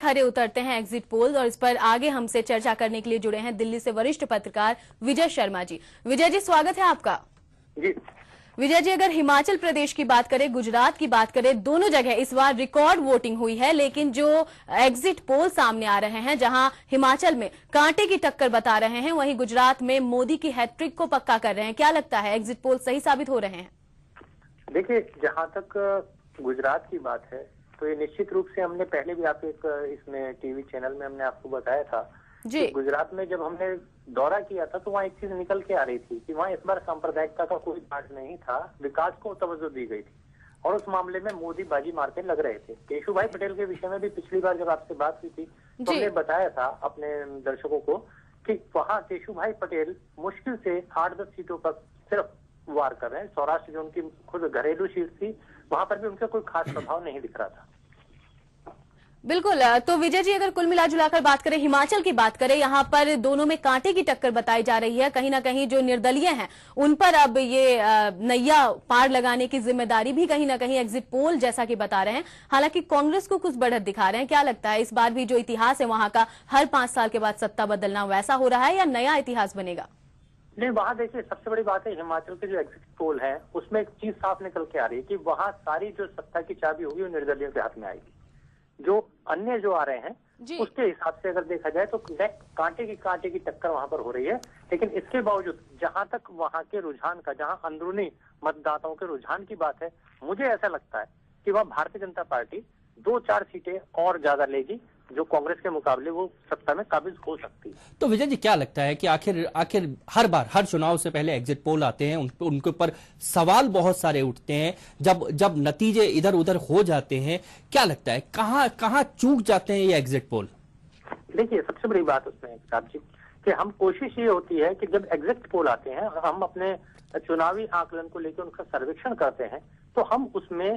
खरे उतरते हैं exit poll, और इस पर आगे हमसे चर्चा करने के लिए जुड़े हैं दिल्ली से वरिष्ठ पत्रकार विजय शर्मा जी। विजय जी, स्वागत है आपका। जी विजय जी, अगर हिमाचल प्रदेश की बात करें, गुजरात की बात करें, दोनों जगह इस बार रिकॉर्ड वोटिंग हुई है, लेकिन जो एग्जिट पोल सामने आ रहे हैं, जहां हिमाचल में कांटे की टक्कर बता रहे हैं, वहीं गुजरात में मोदी की हैट्रिक को पक्का कर रहे हैं। क्या लगता है, एग्जिट पोल सही साबित हो रहे हैं? देखिए, जहां तक गुजरात की बात है तो ये निश्चित रूप से हमने पहले भी आप एक इसमें टीवी चैनल में हमने आपको बताया था जी। कि गुजरात में जब हमने दौरा किया था तो वहाँ एक चीज निकल के आ रही थी कि वहाँ इस बार सांप्रदायिकता का कोई बात नहीं था, विकास को तवज्जो दी गई थी और उस मामले में मोदी बाजी मारते लग रहे थे। केशुभाई पटेल के विषय में भी पिछली बार जब आपसे बात हुई थी तो हमने बताया था अपने दर्शकों को कि वहाँ केशुभाई पटेल मुश्किल से 8-10 सीटों पर सिर्फ वार कर रहे हैं। सौराष्ट्र जो उनकी खुद घरेलू सीट थी, वहां पर भी उनका कोई खास प्रभाव नहीं दिख रहा था। बिल्कुल। तो विजय जी, अगर कुल मिला जुलाकर बात करें, हिमाचल की बात करें, यहाँ पर दोनों में कांटे की टक्कर बताई जा रही है। कहीं ना कहीं जो निर्दलीय हैं उन पर अब ये नैया पार लगाने की जिम्मेदारी भी कहीं ना कहीं एग्जिट पोल जैसा कि बता रहे हैं। हालांकि कांग्रेस को कुछ बढ़त दिखा रहे हैं। क्या लगता है, इस बार भी जो इतिहास है वहां का, हर 5 साल के बाद सत्ता बदलना, वैसा हो रहा है या नया इतिहास बनेगा? नहीं, वहां देखिए सबसे बड़ी बात है हिमाचल के जो एग्जिट पोल है उसमें एक चीज साफ निकल के आ रही है कि वहां सारी जो सत्ता की चाबी होगी वो निर्दलीयों के हाथ में आएगी। जो अन्य जो आ रहे हैं उसके हिसाब से अगर देखा जाए तो कांटे की टक्कर वहां पर हो रही है। लेकिन इसके बावजूद जहां तक वहां के रुझान का, जहां अंदरूनी मतदाताओं के रुझान की बात है, मुझे ऐसा लगता है कि वह भारतीय जनता पार्टी 2-4 सीटें और ज्यादा लेगी, जो कांग्रेस के मुकाबले वो सत्ता में काबिज हो सकती है। तो विजय जी, क्या लगता है कि आखिर हर बार हर चुनाव से पहले एग्जिट पोल आते हैं, उनके ऊपर सवाल बहुत सारे उठते हैं, जब नतीजे इधर उधर हो जाते हैं, क्या लगता है कहां चूक जाते हैं ये एग्जिट पोल? देखिए, सबसे बड़ी बात उसमें साहब जी कि हम कोशिश ये होती है कि जब एग्जिट पोल आते हैं और हम अपने चुनावी आकलन को लेकर उनका सर्वेक्षण करते हैं तो हम उसमें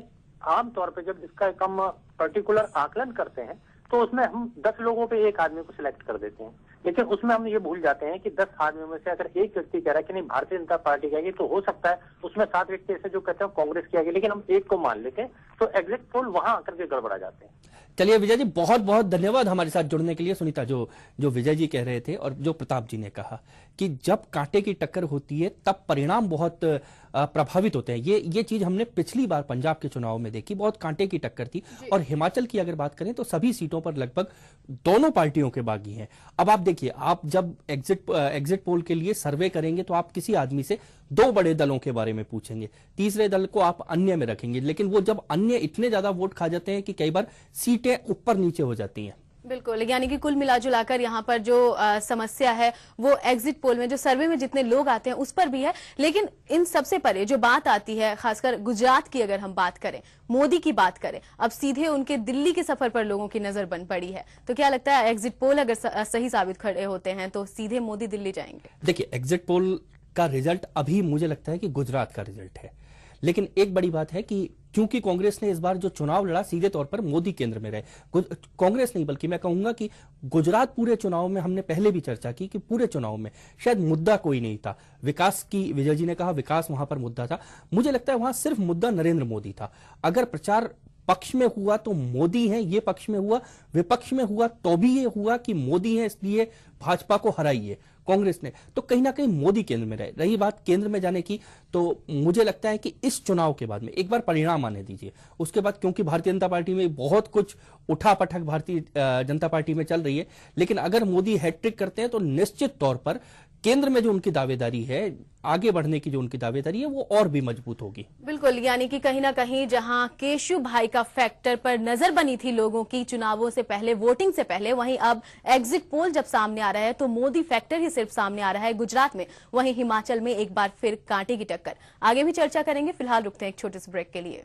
आमतौर पर जब इसका एक हम पर्टिकुलर आकलन करते हैं तो उसमें हम 10 लोगों पे एक आदमी को सिलेक्ट कर देते हैं। लेकिन उसमें हम ये भूल जाते हैं कि 10 आदमियों में से अगर एक व्यक्ति कह रहा है कि नहीं भारतीय जनता पार्टी की आएगी, तो हो सकता है उसमें 7 व्यक्ति ऐसे जो कहते हैं कांग्रेस की आएगी, लेकिन हम एक को मान लेते हैं, तो एग्जिट पोल वहां आकर के गड़बड़ा जाते हैं। चलिए विजय जी, बहुत बहुत धन्यवाद हमारे साथ जुड़ने के लिए। सुनीता, जो विजय जी कह रहे थे और जो प्रताप जी ने कहा कि जब कांटे की टक्कर होती है तब परिणाम बहुत प्रभावित होते हैं। ये चीज हमने पिछली बार पंजाब के चुनाव में देखी, बहुत कांटे की टक्कर थी। और हिमाचल की अगर बात करें तो सभी सीटों पर लगभग दोनों पार्टियों के बागी हैं। अब आप देखिए, आप जब एग्जिट पोल के लिए सर्वे करेंगे तो आप किसी आदमी से 2 बड़े दलों के बारे में पूछेंगे, तीसरे दल को आप अन्य में रखेंगे, लेकिन वो जब अन्य इतने ज्यादा वोट खा जाते हैं कि कई बार सीटें ऊपर नीचे हो जाती हैं। बिल्कुल, यानी कि कुल मिलाजुलाकर यहाँ पर जो समस्या है वो एग्जिट पोल में, जो सर्वे में जितने लोग आते हैं उस पर भी है। लेकिन इन सबसे परे जो बात आती है, खासकर गुजरात की अगर हम बात करें, मोदी की बात करें, अब सीधे उनके दिल्ली के सफर पर लोगों की नजर बन पड़ी है। तो क्या लगता है, एग्जिट पोल अगर सही साबित खड़े होते हैं तो सीधे मोदी दिल्ली जाएंगे? देखिए, एग्जिट पोल का रिजल्ट अभी मुझे लगता है कि गुजरात का रिजल्ट है, लेकिन एक बड़ी बात है कि क्योंकि कांग्रेस ने इस बार जो चुनाव लड़ा सीधे तौर पर मोदी केंद्र में रहे, कांग्रेस नहीं बल्कि मैं कहूंगा कि गुजरात पूरे चुनाव में, हमने पहले भी चर्चा की कि पूरे चुनाव में शायद मुद्दा कोई नहीं था विकास की। विजय जी ने कहा विकास वहां पर मुद्दा था, मुझे लगता है वहां सिर्फ मुद्दा नरेंद्र मोदी था। अगर प्रचार पक्ष में हुआ तो मोदी है, ये पक्ष में हुआ, विपक्ष में हुआ तो भी ये हुआ कि मोदी है इसलिए भाजपा को हराइए कांग्रेस ने, तो कहीं ना कहीं मोदी केंद्र में रहे। रही बात केंद्र में जाने की, तो मुझे लगता है कि इस चुनाव के बाद में एक बार परिणाम आने दीजिए, उसके बाद, क्योंकि भारतीय जनता पार्टी में बहुत कुछ उठापटक भारतीय जनता पार्टी में चल रही है, लेकिन अगर मोदी हैट्रिक करते हैं तो निश्चित तौर पर केंद्र में जो उनकी दावेदारी है, आगे बढ़ने की जो उनकी दावेदारी है, वो और भी मजबूत होगी। बिल्कुल, यानी कि कहीं ना कहीं जहां केशु भाई का फैक्टर पर नजर बनी थी लोगों की चुनावों से पहले, वोटिंग से पहले, वहीं अब एग्जिट पोल जब सामने आ रहा है तो मोदी फैक्टर ही सिर्फ सामने आ रहा है गुजरात में। वहीं हिमाचल में एक बार फिर कांटे की टक्कर। आगे भी चर्चा करेंगे, फिलहाल रुकते हैं एक छोटे से ब्रेक के लिए।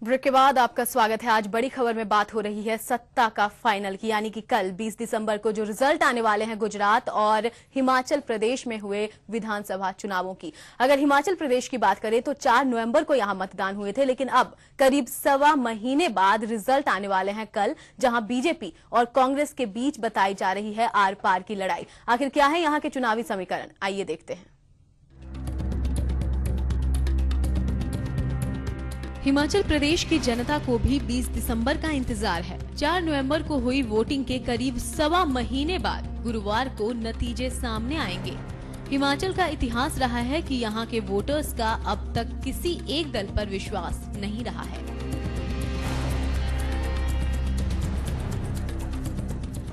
ब्रेक के बाद आपका स्वागत है। आज बड़ी खबर में बात हो रही है सत्ता का फाइनल की, यानी कि कल 20 दिसंबर को जो रिजल्ट आने वाले हैं गुजरात और हिमाचल प्रदेश में हुए विधानसभा चुनावों की। अगर हिमाचल प्रदेश की बात करें तो 4 नवंबर को यहां मतदान हुए थे, लेकिन अब करीब 1.25 महीने बाद रिजल्ट आने वाले हैं कल, जहां बीजेपी और कांग्रेस के बीच बताई जा रही है आर पार की लड़ाई। आखिर क्या है यहां के चुनावी समीकरण, आइए देखते हैं। हिमाचल प्रदेश की जनता को भी 20 दिसंबर का इंतजार है। 4 नवंबर को हुई वोटिंग के करीब 1.25 महीने बाद गुरुवार को नतीजे सामने आएंगे। हिमाचल का इतिहास रहा है कि यहां के वोटर्स का अब तक किसी एक दल पर विश्वास नहीं रहा है।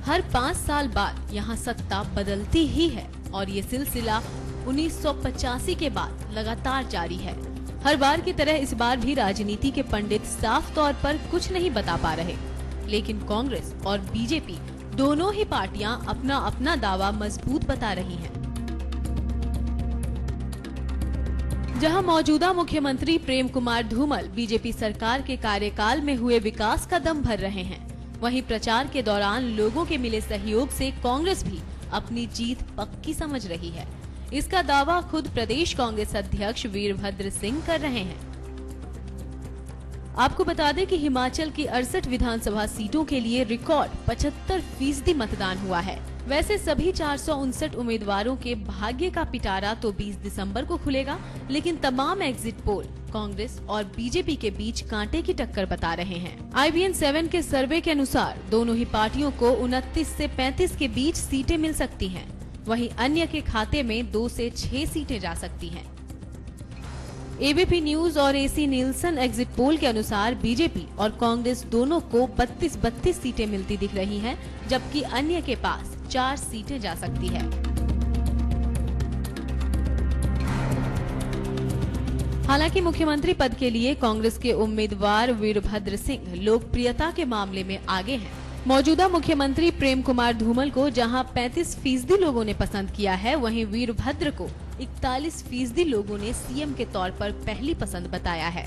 हर 5 साल बाद यहां सत्ता बदलती ही है और ये सिलसिला 1985 के बाद लगातार जारी है। हर बार की तरह इस बार भी राजनीति के पंडित साफ तौर पर कुछ नहीं बता पा रहे, लेकिन कांग्रेस और बीजेपी दोनों ही पार्टियां अपना अपना दावा मजबूत बता रही हैं। जहां मौजूदा मुख्यमंत्री प्रेम कुमार धूमल बीजेपी सरकार के कार्यकाल में हुए विकास का दम भर रहे हैं, वहीं प्रचार के दौरान लोगों के मिले सहयोग से कांग्रेस भी अपनी जीत पक्की समझ रही है। इसका दावा खुद प्रदेश कांग्रेस अध्यक्ष वीरभद्र सिंह कर रहे हैं। आपको बता दें कि हिमाचल की 68 विधानसभा सीटों के लिए रिकॉर्ड 75% मतदान हुआ है। वैसे सभी 459 उम्मीदवारों के भाग्य का पिटारा तो 20 दिसंबर को खुलेगा, लेकिन तमाम एग्जिट पोल कांग्रेस और बीजेपी के बीच कांटे की टक्कर बता रहे हैं। IBN 7 के सर्वे के अनुसार दोनों ही पार्टियों को 29 से 35 के बीच सीटें मिल सकती हैं। वहीं अन्य के खाते में 2 से 6 सीटें जा सकती हैं। ABP न्यूज और AC नीलसन एग्जिट पोल के अनुसार बीजेपी और कांग्रेस दोनों को 32 सीटें मिलती दिख रही हैं, जबकि अन्य के पास 4 सीटें जा सकती है। हालांकि मुख्यमंत्री पद के लिए कांग्रेस के उम्मीदवार वीरभद्र सिंह लोकप्रियता के मामले में आगे हैं। मौजूदा मुख्यमंत्री प्रेम कुमार धूमल को जहां 35% लोगों ने पसंद किया है, वहीं वीरभद्र को 41% लोगों ने सीएम के तौर पर पहली पसंद बताया है।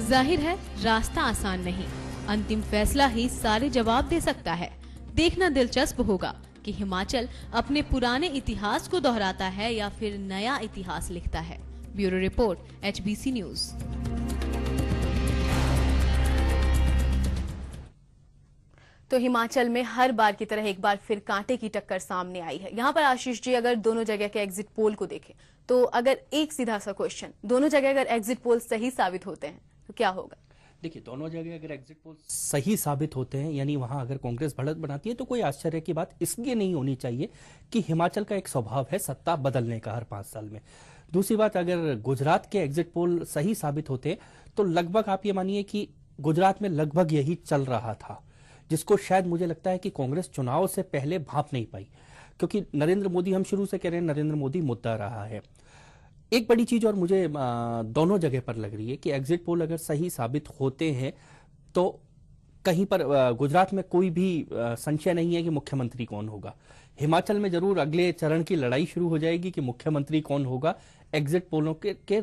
जाहिर है रास्ता आसान नहीं, अंतिम फैसला ही सारे जवाब दे सकता है। देखना दिलचस्प होगा कि हिमाचल अपने पुराने इतिहास को दोहराता है या फिर नया इतिहास लिखता है। Bureau report, HBC news. तो हिमाचल में हर बार की तरह एक बार फिर कांटे की टक्कर सामने आई है। यहाँ पर आशीष जी, अगर दोनों जगह के एग्जिट पोल को देखें तो अगर एक सीधा सा क्वेश्चन, दोनों जगह अगर एग्जिट पोल सही साबित होते हैं तो क्या होगा? देखिए, दोनों जगह अगर एग्जिट पोल सही साबित होते हैं, यानी वहां अगर कांग्रेस बढ़त बनाती है, तो कोई आश्चर्य की बात इसलिए नहीं होनी चाहिए कि हिमाचल का एक स्वभाव है सत्ता बदलने का हर 5 साल में। दूसरी बात, अगर गुजरात के एग्जिट पोल सही साबित होते तो लगभग आप ये मानिए कि गुजरात में लगभग यही चल रहा था, जिसको शायद मुझे लगता है कि कांग्रेस चुनाव से पहले भांप नहीं पाई, क्योंकि नरेंद्र मोदी, हम शुरू से कह रहे हैं, नरेंद्र मोदी मुद्दा रहा है। एक बड़ी चीज और मुझे दोनों जगह पर लग रही है कि एग्जिट पोल अगर सही साबित होते हैं तो कहीं पर गुजरात में कोई भी संशय नहीं है कि मुख्यमंत्री कौन होगा। हिमाचल में जरूर अगले चरण की लड़ाई शुरू हो जाएगी कि मुख्यमंत्री कौन होगा एग्जिट पोलों के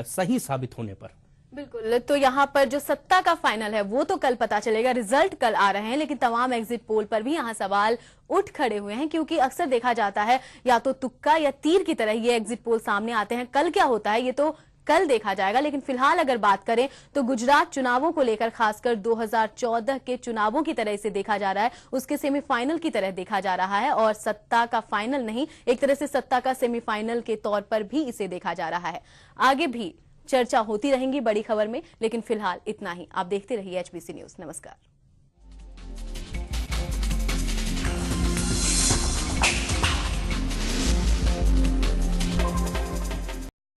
सही साबित होने पर। बिल्कुल, तो यहाँ पर जो सत्ता का फाइनल है वो तो कल पता चलेगा, रिजल्ट कल आ रहे हैं, लेकिन तमाम एग्जिट पोल पर भी यहाँ सवाल उठ खड़े हुए हैं, क्योंकि अक्सर देखा जाता है या तो तुक्का या तीर की तरह ये एग्जिट पोल सामने आते हैं। कल क्या होता है ये तो कल देखा जाएगा, लेकिन फिलहाल अगर बात करें तो गुजरात चुनावों को लेकर खासकर 2014 के चुनावों की तरह इसे देखा जा रहा है, उसके सेमीफाइनल की तरह देखा जा रहा है, और सत्ता का फाइनल नहीं, एक तरह से सत्ता का सेमीफाइनल के तौर पर भी इसे देखा जा रहा है। आगे भी चर्चा होती रहेंगी बड़ी खबर में, लेकिन फिलहाल इतना ही। आप देखते रहिए HBC न्यूज। नमस्कार।